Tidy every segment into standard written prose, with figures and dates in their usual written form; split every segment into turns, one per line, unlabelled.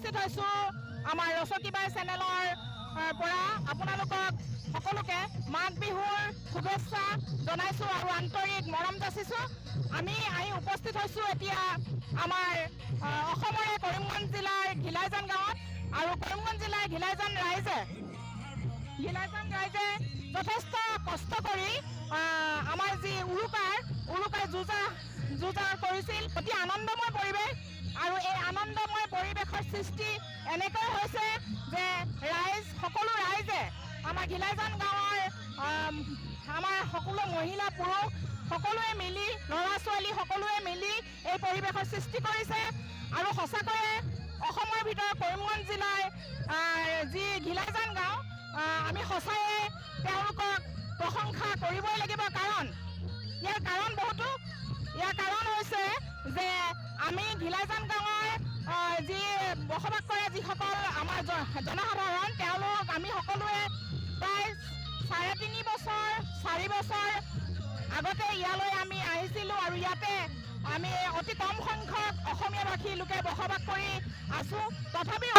উপস্থিত হৈছো আমাৰ ৰচকিবাই চেনেলৰ পৰা আপোনালোকক সকলোকে মাঘ বিহুৰ শুভেচ্ছা জনাইছো আৰু আন্তৰিক মৰম যাচিছো। আমি আহি উপস্থিত হৈছো এতিয়া আমাৰ অসমৰে কৰিমগঞ্জ জিলাৰ ঘিলাইজান গাঁৱত আৰু কৰিমগঞ্জ জিলাৰ ঘিলাইজান ৰাইজে যথেষ্ট কষ্ট কৰি আমাৰ যি উৰুকাৰ যুঁজাৰ কৰিছিল। অতি আনন্দময় পৰিৱেশ আৰু এই আনন্দময় পৰিৱেশৰ সৃষ্টি এনেকৈ হৈছে যে সকলো ৰাইজে আমাৰ ঘিলাইজান গাঁৱৰ আমাৰ সকলো মহিলা পুৰুষ সকলোৱে মিলি ল'ৰা ছোৱালী সকলোৱে মিলি এই পৰিৱেশৰ সৃষ্টি কৰিছে আৰু সঁচাকৈয়ে অসমৰ ভিতৰত কৰিমগঞ্জ জিলাৰ যি ঘিলাইজান গাঁও আমি সঁচায়ে তেওঁলোকক প্ৰশংসা কৰিবই লাগিব। কাৰণ ইয়াৰ কাৰণ হৈছে যে আমি ঘিলাইজান গাঁৱৰ যি বসবাস কৰে যিসকল আমাৰ জনসাধাৰণ তেওঁলোক আমি সকলোৱে প্ৰায় 4 বছৰ আগতে ইয়ালৈ আমি আহিছিলোঁ আৰু ইয়াতে আমি অতি কম সংখ্যক অসমীয়া ভাষী লোকে বসবাস কৰি আছোঁ। তথাপিও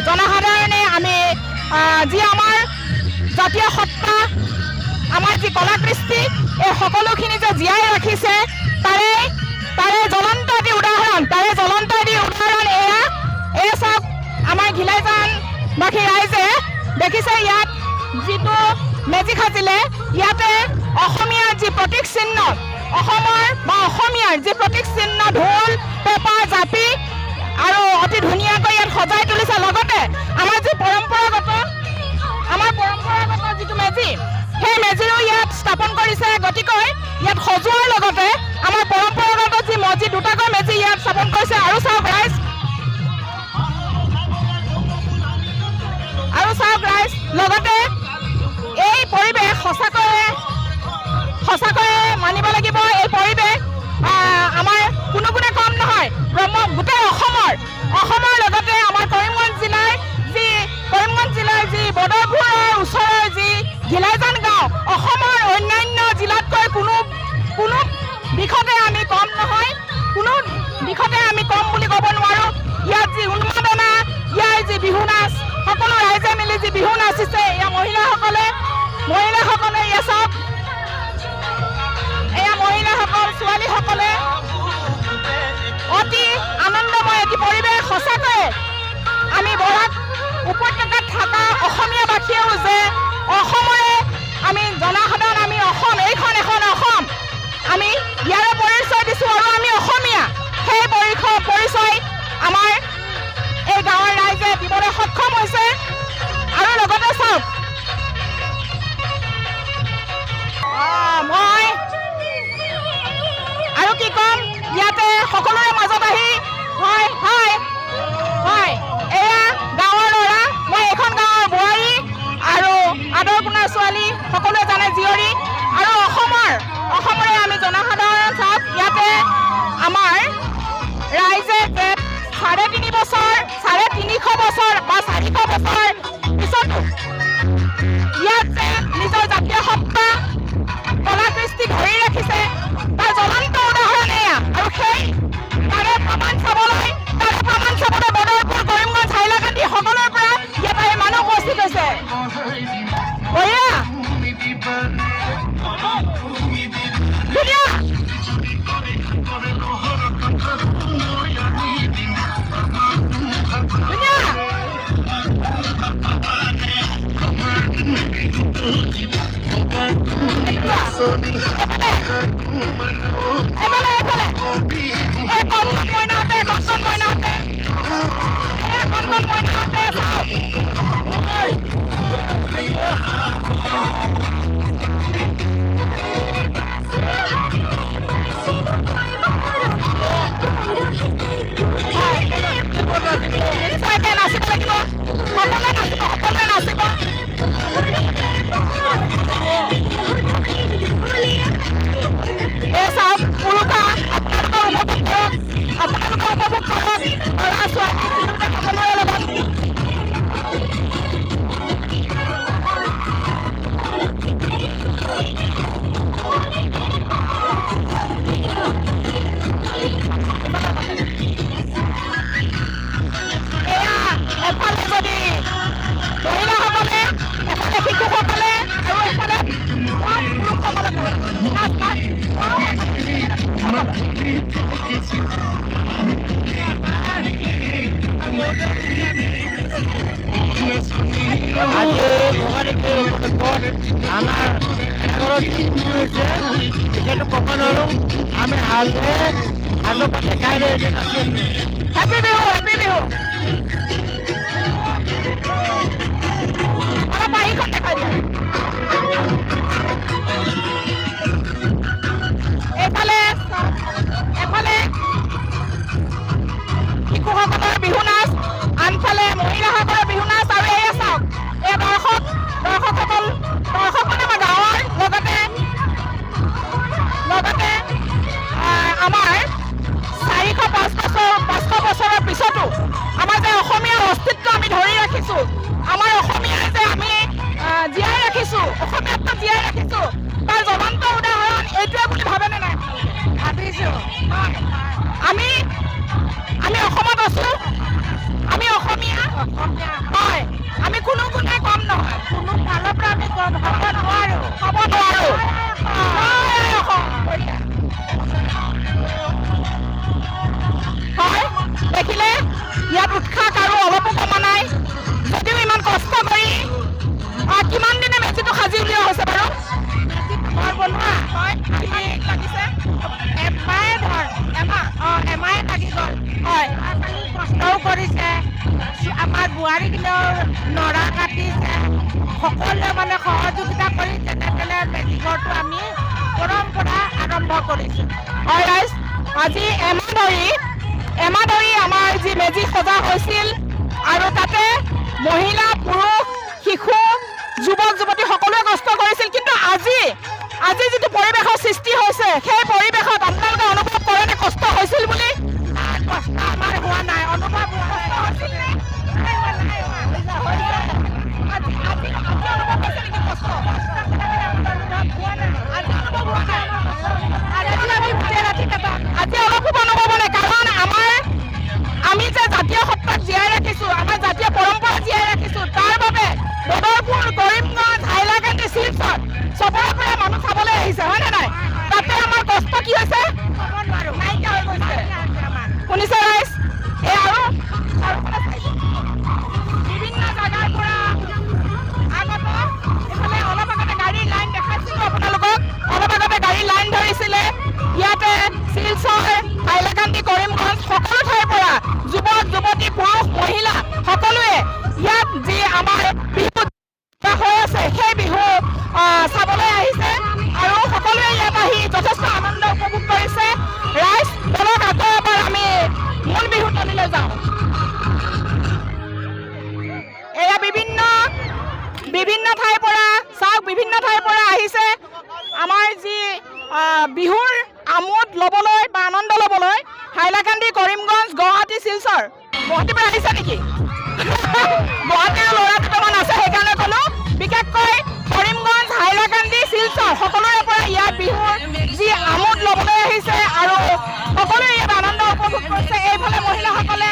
জনসাধাৰণে আমি যি আমাৰ জাতীয় সত্তা আমাৰ যি কলা কৃষ্টি এই সকলোখিনি যে জীয়াই ৰাখিছে তাৰে জ্বলন্ত এটি উদাহৰণ এয়া চাওক আমাৰ ঘিলাইজানবাসী ৰাইজে দেখিছে ইয়াত যিটো মেজি সাজিলে ইয়াতে অসমীয়াৰ যি প্ৰতীক চিহ্ন অসমীয়াৰ যি প্ৰতীক চিহ্ন ঢোল পেঁপা জাপি আৰু অতি ধুনীয়াকৈ ইয়াত সজাই তুলিছে। লগতে আমাৰ যি পৰম্পৰাগত যিটো মেজি সেই মেজিৰো ইয়াত স্থাপন কৰিছে। গতিকে ইয়াত সজোৱাৰ লগতে আমাৰ পৰম্পৰাগত যি মজি দুটাকৈ মেজি ইয়াত স্থাপন কৰিছে। আৰু চাওক ৰাইজ লগতে এই পৰিৱেশ সঁচাকৈয়ে মানিব লাগিব। এই পৰিৱেশ আমাৰ কোনো গুণে কম নহয়। গোটেই অসমৰ লগতে আমাৰ কৰিমগঞ্জ জিলাৰ যি বদৰপুৰৰ ওচৰৰ যি ঘিলাইজান গাঁও অসমৰ অন্যান্য জিলাতকৈ কোনো দিশতে আমি কম নহয়, কোনো দিশতে আমি কম বুলি ক'ব নোৱাৰোঁ। ইয়াত যি উন্মাদনা ইয়াৰ যি বিহু নাচ সকলো ৰাইজে মিলি যি বিহু নাচিছে এয়া মহিলাসকলে এয়া চাওক এয়া মহিলাসকল ছোৱালীসকলে অতি আনন্দময় এটি পৰিৱেশ। সঁচাকৈয়ে আমি বৰাক উপত্যকাত থকা অসমীয়াবাসীয়েও যে অসমৰে আমি জনসাধাৰণ আমি অসম এইখন এখন অসম আমি ইয়াৰে পৰিচয় দিছোঁ আৰু আমি অসমীয়া সেই পৰিচয় আমাৰ এই গাঁৱৰ ৰাইজে দিবলৈ সক্ষম হৈছে। আৰু লগতে চাওক মই আৰু কি ক'ম ইয়াতে সকলোৰে মাজত আহি হয় এয়া গাঁৱৰ ল'ৰা মই এইখন গাঁৱৰ বোৱাৰী আৰু আদৰ পোনাৰ ছোৱালী সকলোৱে জানে জীয়ৰী আৰু অসমৰে আমি জনসাধাৰণ চাওক ইয়াতে আমাৰ ৰাইজে 3.5 বছৰ 350 বছৰ বা 400 বছৰ পিছতো ইয়াত যে নিজৰ জাতীয় সত্তা কলা কৃষ্টি ধৰি ৰাখিছে তাৰ জ্বলন্ত উদাহৰণ এয়া। আৰু তাৰে প্ৰমাণ চাবলৈ বদৰপুৰ কৰিমগঞ্জ হাইলাকান্দি সকলোৰে পৰা ইয়াত মানুহ উপস্থিত হৈছে।
আমি হালে আলো দেখাই
হ্যাপি বিহু হ্যাপি বিহু অলপ আহিখন দেখাই দিয়া এফালে এফালে শিশুসকলৰ বিহু নাচ আনফালে মহিলাসকলৰ বিহু নাচ আৰু এয়া চাওক এই দৰ্শকসকল মানে আমাৰ গাঁৱৰ লগতে আমাৰ 400-500 বছৰৰ পিছতো আমাৰ যে অসমীয়াৰ অস্তিত্ব আমি ধৰি ৰাখিছোঁ আমাৰ অসমীয়াই যে আমি জীয়াই ৰাখিছোঁ অসমীয়াত্মক জীয়াই ৰাখিছোঁ তাৰ জ্বলন্ত উদাহৰণ এইটোৱে বুলি ভাবেনে নাই ভাবিছোঁ আমি অসমত আছোঁ আমি অসমীয়া হয় আমি কোনো গুণে কম নহয় কোনো ফালৰ পৰা আমি কম হ'ব নোৱাৰোঁ হয় দেখিলে ইয়াত উৎসাহ আৰু অলপো কমা নাই যদিও ইমান কষ্ট কৰি কিমান দিনে মেচিটো সাজি উলিওৱা হৈছে বাৰু বনোৱা হয় লাগিছে এমাহে লাগি গ'ল হয় কষ্টও কৰিছে আমাৰ বোৱাৰীখিনিও নৰা কাটিছে সকলোৱে মানে সহযোগিতা কৰি যেনে তেনে মেজি ঘৰটো আমি পৰম্পৰা আৰম্ভ কৰিছোঁ হয় ৰাইজ আজি এমাহ ধৰি আমাৰ যি মেজি সজা হৈছিল আৰু তাতে মহিলা পুৰুষ শিশু যুৱক যুৱতী সকলোৱে কষ্ট কৰিছিল কিন্তু আজি যিটো পৰিৱেশৰ সৃষ্টি হৈছে সেই পৰিৱেশত আপোনালোকে অনুভৱ কৰেনে কষ্ট হৈছিল বুলি কষ্ট আমাৰ হোৱা নাই অনুভৱ আজি অলপো অনুভৱ নাই কাৰণ আমি যে জাতীয় সত্তাক জীয়াই ৰাখিছোঁ আমাৰ জাতীয় পৰম্পৰা জীয়াই ৰাখিছোঁ তাৰ বাবে বদৰপুৰ কৰিমগঞ্জ হাইলাকান্দি শিলচৰ চবৰে পৰা মানুহ চাবলৈ আহিছে হয়নে নাই তাতে আমাৰ কষ্ট কি হৈছে নাইকিয়া হৈ গৈছে শুনিছে ৰাইজ এই আৰু বিভিন্ন জেগাৰ পৰা এইফালে অলপ আগতে গাড়ীৰ লাইন দেখাইছিলোঁ আপোনালোকক অলপ আগতে গাড়ীৰ লাইন ধৰিছিলে ইয়াতে শিলচৰ হাইলাকান্দি কৰিমগঞ্জ সকলো ঠাইৰ পৰা যুৱক যুৱতী পুৰুষ মহিলা সকলোৱে ইয়াত যি আমাৰ বিহু হৈ আছে সেই বিহু চাবলৈ আহিছে আৰু সকলোৱে ইয়াত আহি যথেষ্ট আনন্দ উপভোগ কৰিছে ৰাইজ বলক আকৌ এবাৰ আমি মূল বিহুতলীলৈ যাওঁ এয়া বিভিন্ন ঠাইৰ পৰা চাওক বিভিন্ন ঠাইৰ পৰা আহিছে আমাৰ যি বিহুৰ আমোদ ল'বলৈ বা আনন্দ ল'বলৈ হাইলাকান্দি কৰিমগঞ্জ গুৱাহাটী শিলচৰ গুৱাহাটীৰ পৰা আহিছে নেকি গুৱাহাটীৰ ল'ৰা দুটামান আছে সেইকাৰণে ক'লো বিশেষকৈ কৰিমগঞ্জ হাইলাকান্দি শিলচৰ সকলোৰে পৰা ইয়াত বিহুৰ যি আমোদ ল'বলৈ আহিছে আৰু সকলোৱে ইয়াত আনন্দ উপভোগ কৰিছে এইফালে মহিলাসকলে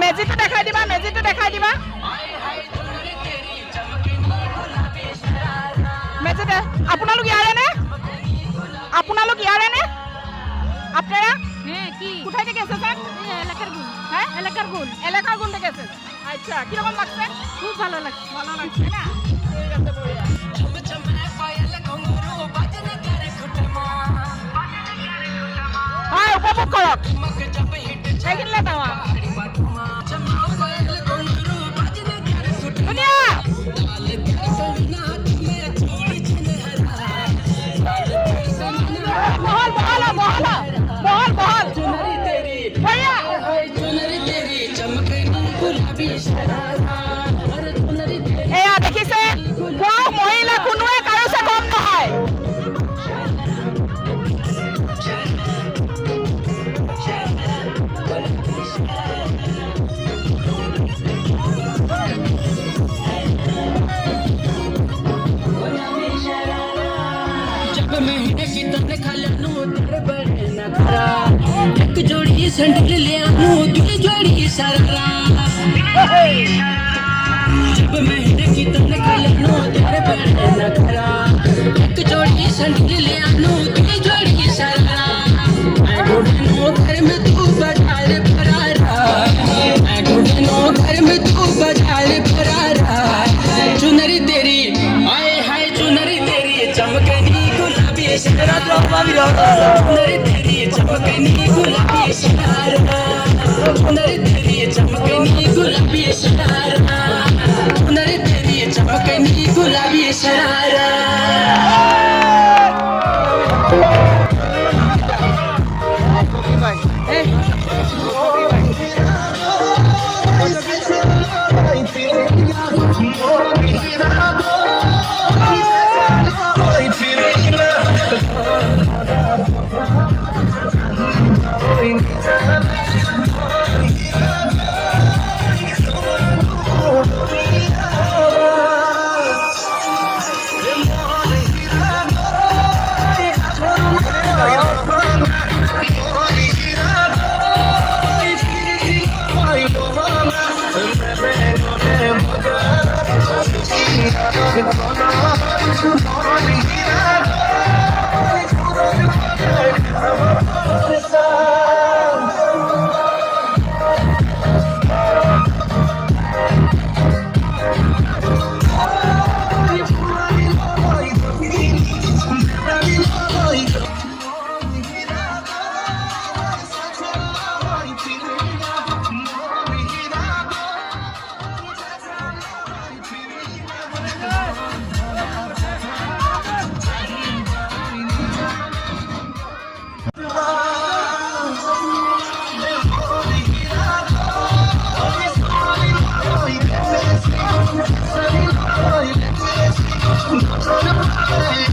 মেজিটো দেখাই দিবা মেজিতে আপোনালোক ইয়াৰে নে আপনারা কোথায় থেকে এসেছেন এলাকার গুণ থেকে এসেছেন আচ্ছা কিরকম লাগছে খুব ভালো লাগছে না ঠিক আছে বঢ়িয়া হয় উপভোগ কৰক সেইখিনিলে যাওঁ बहल बहल बहल बहल बहल भैया এয়া দেখিছে পুৰুষ মহিলা কোনোৱে কাৰোছে কম নহয়
जब महीने की तने खालू तेरे बड़े नखरा एक जोड़ी सैंडल ले आनू दूसरी जोड़ी सरारा जब महीने की तने खालू तेरे बड़े नखरा एक जोड़ी सैंडल ले आनू दूसरी जोड़ी सरारा मैं ढूंढनो घर में तू बाजार फरारा मैं ढूंढनो घर में तू बाजार फरारा चुनरी तेरी आए हाय चुनरी तेरी चमकनी गुलाबी शरारा चुनरी तेरी चमकनी गुलाबी शरारा चुनरी तेरी चमकनी गुलाबी शरारा चुनरी तेरी चमकनी गुलाबी शरारा
Hey!